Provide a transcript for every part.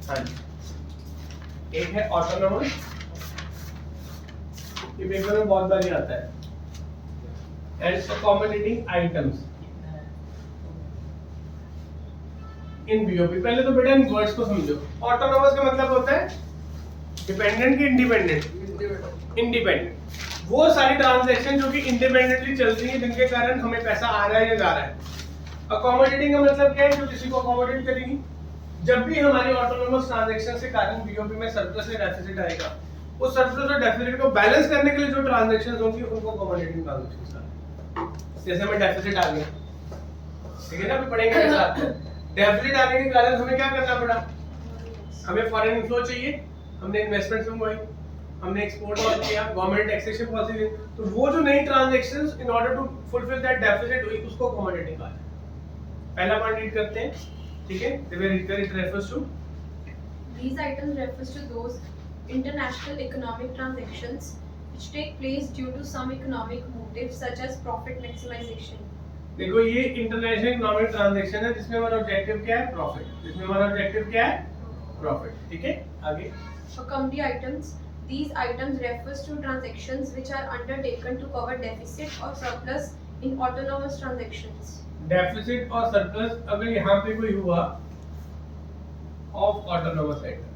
हाँ जी, एक है ऑटोनोमस, ये पेपर में बहुत बार आता है, and accommodating items in BOP. पहले तो बेटा इन वर्ड्स को समझो। ऑटोनोमस का मतलब होता है डिपेंडेंट की इंडिपेंडेंट? इंडिपेंडेंट। वो सारी ट्रांजैक्शन जो कि इंडिपेंडेंटली चल रही है, जिनके कारण हमें पैसा आ रहा है या जा रहा है। अकोमोडेटिंग का मतलब क्या है? जो किसी को अकोमोडेट करेगी। जब भी हमारी ऑटोनोमस ट्रांजैक्शन से कारण बीओपी में सरप्लस या डेफिसिट आएगा, उस सरप्लस और डेफिसिट को बैलेंस करने के लिए जो ट्रांजैक्शंस होंगी उनको अकोमोडेटिंग ट्रांजैक्शंस कहते हैं। जैसे हमें डेफिसिट आ गया, ठीक है ना, अभी पढ़ेंगे के साथ। डेफिसिट आने के कारण हमें क्या करना पड़ा? हमें फॉरेन इनफ्लो चाहिए, हमने इन्वेस्टमेंट्स मंगवाई, हमने एक्सपोर्ट और किया, गवर्नमेंट टैक्सेशन पॉलिसी दी, तो वो जो नई transactions in order to fulfil that deficit हुई, उसको अकोमोडेटिंग कहा जाता है। पहला पॉइंट रीड करते हैं, ठीक है? रिवर रीड कर, it refers to, These items refers to those international economic transactions which take place due to some economic motive such as profit maximization. देखो ये इंटरनेशनल इकोनॉमिक ट्रांजैक्शन है जिसमें हमारा ऑब्जेक्टिव क्या है? प्रॉफिट। जिसमें हमारा ऑब्जेक्टिव क्या है? प्रॉफिट। ठीक है, आगे। Account items. These items refers to transactions which are undertaken to cover deficit or surplus in autonomous transactions. Deficit और सरप्लस अगर यहाँ पे कोई हुआ ऑफ ऑटोनोमस आइटम,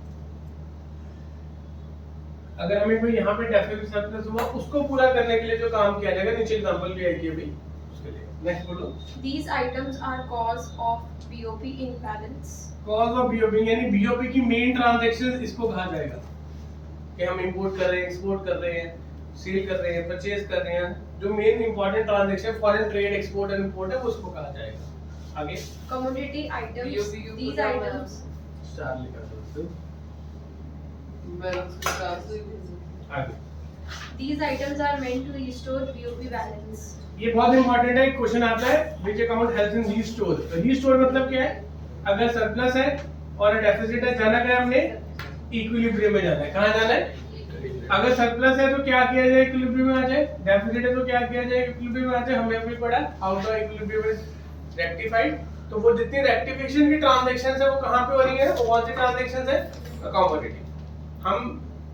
अगर हमें कोई यहाँ पे डेफिसिट सरप्लस हुआ, उसको पूरा करने के लिए जो काम किया जाएगा, नीचे एग्जांपल भी आई थी अभी, उसके लिए। नेक्स्ट बोलो। These items are cause of BOP imbalance. Cause of BOP यानी बीओपी की मेन ट्रांजैक्शंस इसको कहा जाएगा कि हम इंपोर्ट कर रहे हैं, एक्सपोर्ट कर रहे हैं, सेल कर रहे हैं, परचेज कर रहे हैं, जो main important transaction foreign trade, export and import है, वो उसको कहा जाएगा। आगे Commodity items. These items. Star लिखा था उससे। आगे These items are meant to restore BOP balance. ये बहुत इंपॉर्टेंट है, एक क्वेश्चन आता है, which account helps in restore. Restore मतलब क्या है? अगर सरप्लस है और डेफिसिट है, जाना क्या है हमने? इक्विलिब्रियम में जाना है। कहाँ जाना है? अगर सरप्लस है तो क्या किया जाए? इक्विलिब्रियम में आ जाए। डेफिसिट है तो क्या किया जाए? इक्विलिब्रियम में आ जाए। हमने अभी पढ़ा how the equilibrium is rectified. तो वो जितनी रेक्टिफिकेशन की ट्रांजैक्शंस है वो कहाँ पे हो रही है? वो कौन सी ट्रांजैक्शंस है? अकोमोडेटिंग। हम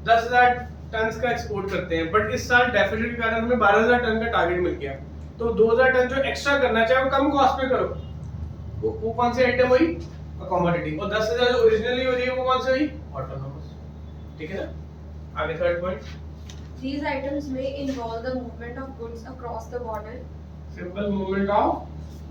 10,000 टन का एक्सपोर्ट करते हैं, बट इस साल डेफिसिट के कारण हमें 12,000 टन का टारगेट मिल गया, तो 2,000 टन जो एक्स्ट्रा करना चाहिए वो कम कॉस्ट पे करो। वो कौन सी आइटम हुई? अकोमोडेटिंग। और 10,000 जो ओरिजिनली हो रही है वो कौन सी हुई? ऑटोनोमस। ठीक है ना, आगे third point. These items may involve the movement of goods across the border. Simple movement of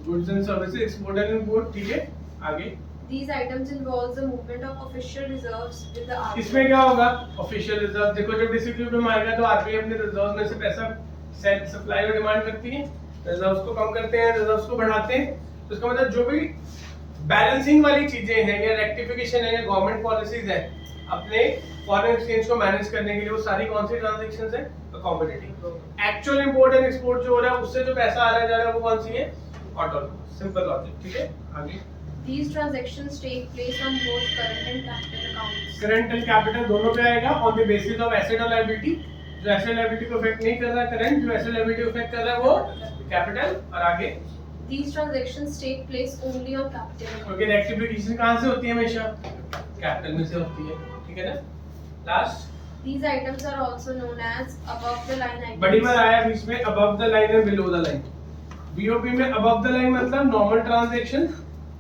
goods and services, export and import. ठीक है, आगे। These items involve the movement of official reserves with the RBI. इसमें क्या होगा? Official reserve. देखो जब disequilibrium आएगा तो आरबीआई अपने रिजर्व में से पैसा सेल सप्लाई और डिमांड करती है, रिजर्व्स को कम करते हैं, रिजर्व्स को बढ़ाते हैं। तो इसका मतलब जो भी बैलेंसिंग वाली चीजें हैं या रेक्टिफिकेशन है या गवर्नमेंट पॉलिसीज है अपने फॉरेन एक्सचेंज को मैनेज करने के लिए, वो सारी कौन सी ट्रांजैक्शंस है? Accommodating. Actual import and export जो हो रहा है उससे जो पैसा आ रहा है जा रहा है वो कौन सी है? ऑटोनोमस। Simple logic. ठीक है, आगे। These transactions take place on both current and capital accounts. Current and capital दोनों पे आएगा on the basis of asset और लायबिलिटी। जो एसेट लायबिलिटी को इफेक्ट नहीं कर रहा है करंट, जो एसेट लायबिलिटी को इफेक्ट कर रहा है वो कैपिटल। और आगे These transactions take place only on capital accounts. क्योंकि रेक्टिफिकेशन कहां से होती है? हमेशा कैपिटल में से होती है। ठीक है ना, last. These items are also known as above the line items. बड़ी बार आया बीच में अबव द लाइन और बिलो द लाइन। बीओपी में अबव द लाइन मतलब नॉर्मल ट्रांजैक्शन,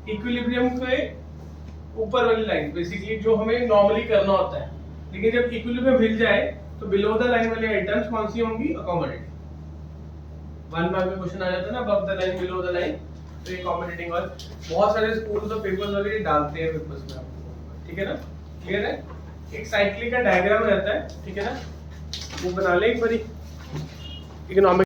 इक्विलिब्रियम के ऊपर वाली लाइन बेसिकली जो हमें नॉर्मली करना होता है। लेकिन जब इक्विलिब्रियम हिल जाए तो बिलो द लाइन वाली आइटम्स कौन सी होंगी? अकोमोडेटिंग। 1 मार्क में क्वेश्चन आ जाता है ना, above the line below the line, तो ये अकोमोडेटिंग। और बहुत सारे स्कूल्स और पेपर्स वगैरह डालते हैं पेपर्स में आपको। ठीक है ना, क्लियर है? एक साइक्लिक का डायग्राम रहता है, ठीक है ना, वो बना ले एक बारी इकोनॉमिक